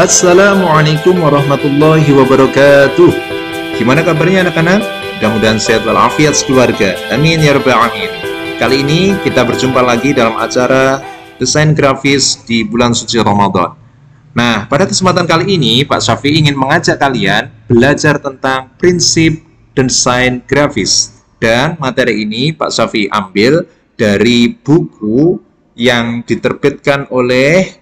Assalamualaikum warahmatullahi wabarakatuh. Gimana kabarnya anak-anak? Mudah-mudahan sehat walafiat sekeluarga. Amin ya rabbal alamin. Kali ini kita berjumpa lagi dalam acara desain grafis di bulan suci Ramadan. Nah, pada kesempatan kali ini Pak Syafi ingin mengajak kalian belajar tentang prinsip desain grafis. Dan materi ini Pak Syafi ambil dari buku yang diterbitkan oleh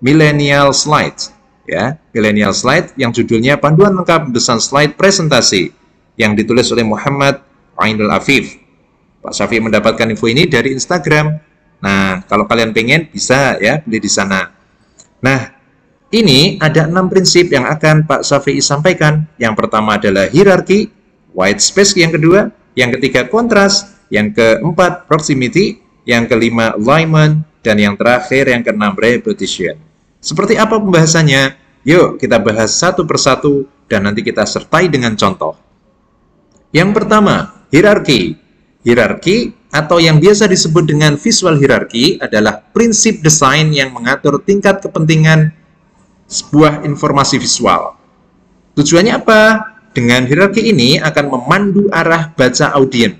Millennial Slide. Ya, Millennial Slide yang judulnya Panduan Lengkap Desain Slide Presentasi yang ditulis oleh Muhammad Ainul Afif. Pak Syafi mendapatkan info ini dari Instagram. Nah, kalau kalian pengen bisa ya beli di sana. Nah, ini ada 6 prinsip yang akan Pak Syafi sampaikan. Yang pertama adalah hierarki, white space yang kedua, yang ketiga kontras, yang keempat proximity, yang kelima alignment, dan yang terakhir yang keenam repetition. Seperti apa pembahasannya? Yuk kita bahas satu persatu dan nanti kita sertai dengan contoh. Yang pertama, hierarki. Hierarki atau yang biasa disebut dengan visual hierarki adalah prinsip desain yang mengatur tingkat kepentingan sebuah informasi visual. Tujuannya apa? Dengan hierarki ini akan memandu arah baca audien.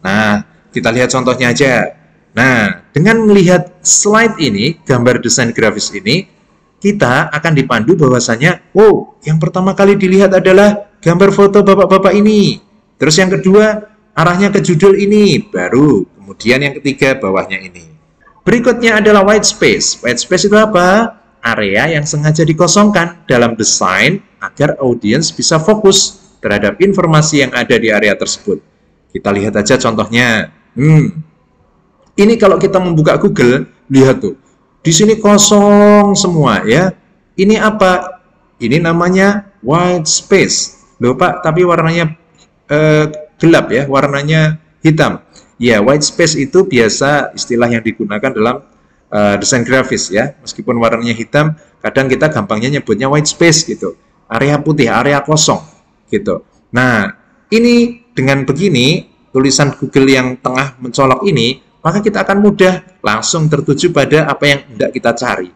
Nah, kita lihat contohnya aja. Nah, dengan melihat slide ini, gambar desain grafis ini, kita akan dipandu bahwasanya, oh, yang pertama kali dilihat adalah gambar foto bapak-bapak ini. Terus yang kedua, arahnya ke judul ini, baru. Kemudian yang ketiga, bawahnya ini. Berikutnya adalah white space. White space itu apa? Area yang sengaja dikosongkan dalam desain agar audiens bisa fokus terhadap informasi yang ada di area tersebut. Kita lihat aja contohnya. Ini kalau kita membuka Google, lihat tuh. Di sini kosong semua ya. Ini apa? Ini namanya white space. Loh Pak, tapi warnanya gelap ya, warnanya hitam. Ya, white space itu biasa istilah yang digunakan dalam desain grafis ya. Meskipun warnanya hitam, kadang kita gampangnya nyebutnya white space gitu. Area putih, area kosong gitu. Nah, ini dengan begini, tulisan Google yang tengah mencolok ini, maka kita akan mudah langsung tertuju pada apa yang hendak kita cari.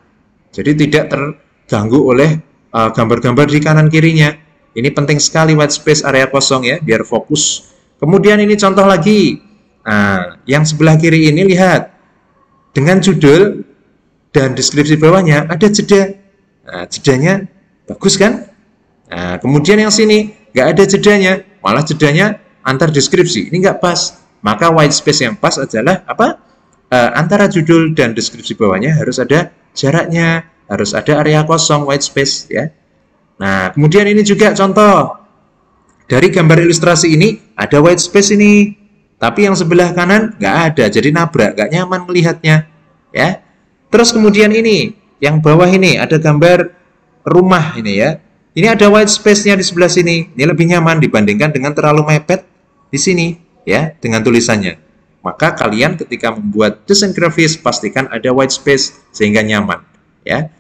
Jadi tidak terganggu oleh gambar-gambar di kanan kirinya. Ini penting sekali white space, area kosong ya, biar fokus. Kemudian ini contoh lagi. Nah, yang sebelah kiri ini lihat. Dengan judul dan deskripsi bawahnya ada jeda. Nah, jedanya bagus kan? Nah, kemudian yang sini nggak ada jedanya, malah jedanya antar deskripsi. Ini nggak pas. Maka white space yang pas adalah apa? Antara judul dan deskripsi bawahnya harus ada jaraknya, harus ada area kosong white space ya. Nah, kemudian ini juga contoh. Dari gambar ilustrasi ini ada white space ini, tapi yang sebelah kanan nggak ada, jadi nabrak, nggak nyaman melihatnya ya. Terus kemudian ini, yang bawah ini ada gambar rumah ini ya. Ini ada white space-nya di sebelah sini. Ini lebih nyaman dibandingkan dengan terlalu mepet di sini. Ya, dengan tulisannya. Maka kalian ketika membuat desain grafis pastikan ada white space sehingga nyaman, ya.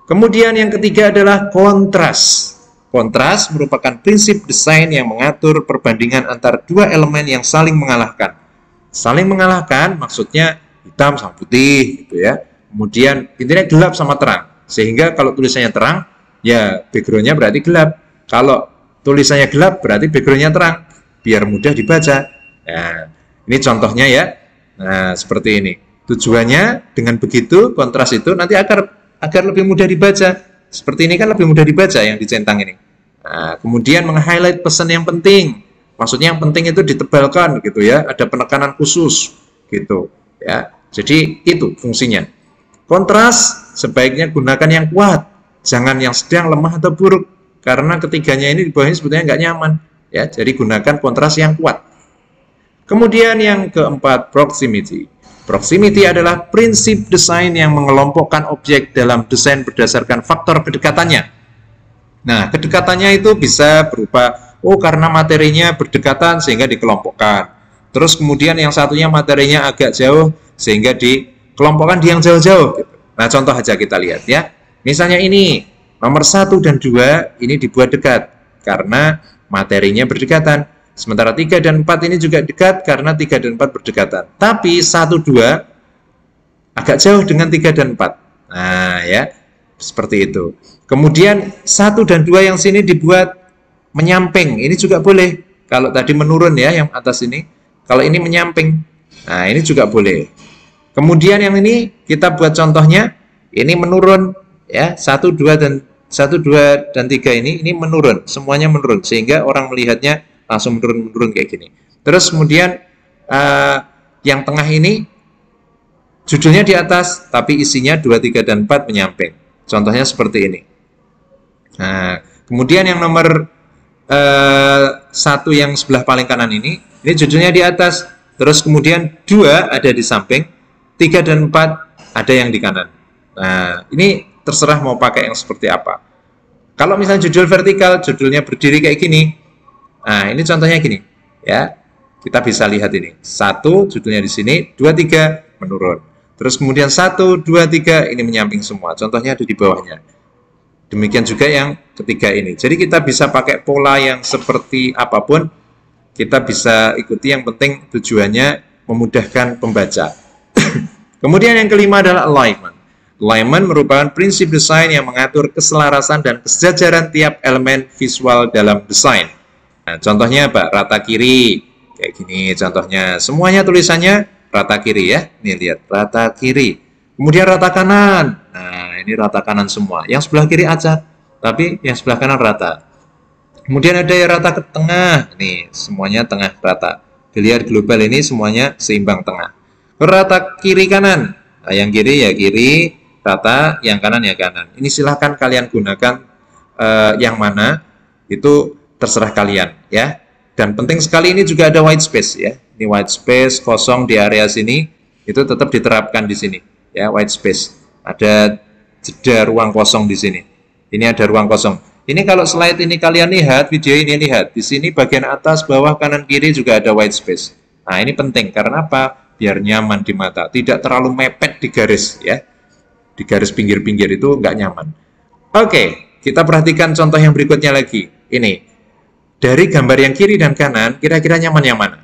Kemudian yang ketiga adalah kontras. Kontras merupakan prinsip desain yang mengatur perbandingan antar dua elemen yang saling mengalahkan. Saling mengalahkan maksudnya hitam sama putih gitu ya. Kemudian intinya gelap sama terang. Sehingga kalau tulisannya terang, ya background-nya berarti gelap. Kalau tulisannya gelap berarti background-nya terang. Biar mudah dibaca. Nah, ini contohnya ya. Nah, seperti ini. Tujuannya dengan begitu, kontras itu nanti agar lebih mudah dibaca. Seperti ini kan lebih mudah dibaca yang dicentang ini. Nah, kemudian meng-highlight pesan yang penting. Maksudnya yang penting itu ditebalkan gitu ya. Ada penekanan khusus gitu ya. Jadi itu fungsinya. Kontras sebaiknya gunakan yang kuat. Jangan yang sedang, lemah atau buruk. Karena ketiganya ini di bawahnya sebetulnya nggak nyaman. Ya, jadi gunakan kontras yang kuat. Kemudian yang keempat, proximity. Proximity adalah prinsip desain yang mengelompokkan objek dalam desain berdasarkan faktor kedekatannya. Nah, kedekatannya itu bisa berupa, oh karena materinya berdekatan sehingga dikelompokkan. Terus kemudian yang satunya materinya agak jauh sehingga dikelompokkan di yang jauh-jauh. Nah, contoh aja kita lihat ya. Misalnya ini, nomor 1 dan 2 ini dibuat dekat karena materinya berdekatan. Sementara 3 dan 4 ini juga dekat karena 3 dan 4 berdekatan. Tapi 1, 2 agak jauh dengan 3 dan 4. Nah ya, Seperti itu. Kemudian 1 dan 2 yang sini dibuat menyamping. Ini juga boleh. Kalau tadi menurun ya yang atas ini. Kalau ini menyamping. Nah, ini juga boleh. Kemudian yang ini kita buat contohnya. Ini menurun ya. 1, 2 dan 3 ini menurun. Semuanya menurun sehingga orang melihatnya langsung menurun kayak gini. Terus kemudian yang tengah ini judulnya di atas tapi isinya 2, 3 dan 4 menyamping. Contohnya seperti ini. Nah, kemudian yang nomor 1 yang sebelah paling kanan ini judulnya di atas, terus kemudian 2 ada di samping, 3 dan 4 ada yang di kanan. Nah, ini terserah mau pakai yang seperti apa. Kalau misalnya judul vertikal, judulnya berdiri kayak gini. Nah, ini contohnya gini, ya. Kita bisa lihat ini. 1 judulnya di sini, 2, 3 menurun. Terus kemudian 1, 2, 3 ini menyamping semua. Contohnya ada di bawahnya. Demikian juga yang ketiga ini. Jadi kita bisa pakai pola yang seperti apapun, kita bisa ikuti, yang penting tujuannya memudahkan pembaca. Kemudian yang kelima adalah alignment. Alignment merupakan prinsip desain yang mengatur keselarasan dan kesejajaran tiap elemen visual dalam desain. Nah, contohnya apa? Rata kiri, kayak gini contohnya. Semuanya tulisannya rata kiri ya. Nih lihat, rata kiri. Kemudian rata kanan. Nah, ini rata kanan semua. Yang sebelah kiri acak, tapi yang sebelah kanan rata. Kemudian ada yang rata ke tengah. Nih, semuanya tengah rata. Dilihat global ini semuanya seimbang tengah. Rata kiri kanan. Nah, yang kiri ya kiri, rata, yang kanan ya kanan. Ini silahkan kalian gunakan yang mana, itu terserah kalian ya. Dan penting sekali ini juga ada white space ya. Ini white space kosong di area sini, itu tetap diterapkan di sini. Ya, white space. Ada jeda ruang kosong di sini. Ini ada ruang kosong. Ini kalau slide ini kalian lihat, video ini lihat, di sini bagian atas, bawah, kanan, kiri juga ada white space. Nah, ini penting karena apa? Biar nyaman di mata, tidak terlalu mepet di garis ya. Di garis pinggir-pinggir itu nggak nyaman. Oke, kita perhatikan contoh yang berikutnya lagi. Ini dari gambar yang kiri dan kanan, kira-kira nyaman yang mana?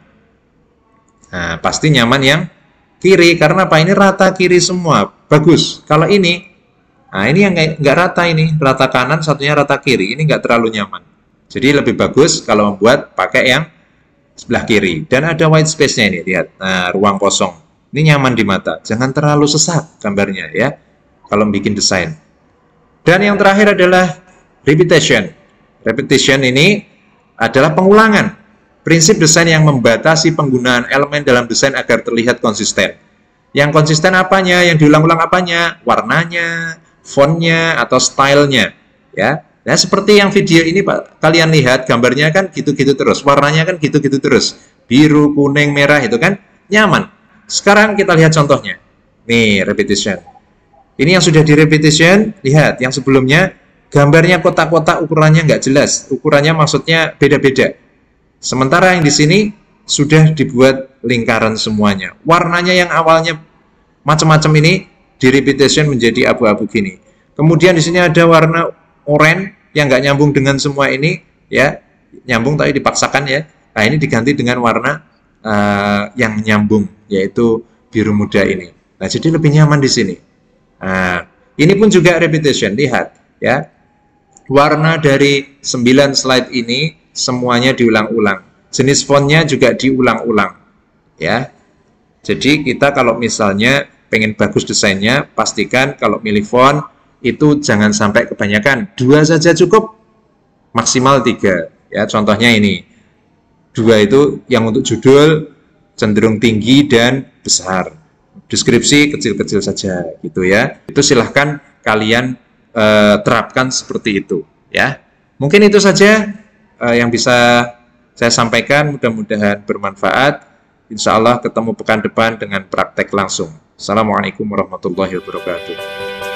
Nah, pasti nyaman yang kiri, karena apa? Ini rata kiri semua, bagus. Kalau ini, nah ini yang nggak rata, ini rata kanan, satunya rata kiri, ini nggak terlalu nyaman. Jadi lebih bagus kalau membuat pakai yang sebelah kiri. Dan ada white space-nya ini, lihat. Nah, ruang kosong. Ini nyaman di mata, jangan terlalu sesak gambarnya ya, kalau bikin desain. Dan yang terakhir adalah repetition. Repetition ini adalah pengulangan. Prinsip desain yang membatasi penggunaan elemen dalam desain agar terlihat konsisten. Yang konsisten apanya? Yang diulang-ulang apanya? Warnanya, fontnya, atau stylenya. Ya. Nah, seperti yang video ini Pak, kalian lihat gambarnya kan gitu-gitu terus. Warnanya kan gitu-gitu terus. Biru, kuning, merah itu kan nyaman. Sekarang kita lihat contohnya. Nih, repetition. Ini yang sudah di repetition, lihat. Yang sebelumnya, gambarnya kotak-kotak, ukurannya nggak jelas. Ukurannya maksudnya beda-beda. Sementara yang di sini sudah dibuat lingkaran semuanya. Warnanya yang awalnya macam-macam ini di repetition menjadi abu-abu gini. Kemudian di sini ada warna oranye yang nggak nyambung dengan semua ini, ya nyambung tapi dipaksakan ya. Nah, ini diganti dengan warna yang nyambung, yaitu biru muda ini. Nah, jadi lebih nyaman di sini. Nah, ini pun juga repetition. Lihat ya, warna dari 9 slide ini semuanya diulang-ulang. Jenis fontnya juga diulang-ulang ya. Jadi kita kalau misalnya pengen bagus desainnya, pastikan kalau milih font itu jangan sampai kebanyakan. 2 saja cukup, maksimal 3 ya. Contohnya ini 2 itu yang untuk judul cenderung tinggi dan besar, deskripsi kecil-kecil saja gitu ya. Itu silahkan kalian terapkan seperti itu ya. Mungkin itu saja yang bisa saya sampaikan, mudah-mudahan bermanfaat. Insya Allah ketemu pekan depan dengan praktek langsung. Assalamualaikum warahmatullahi wabarakatuh.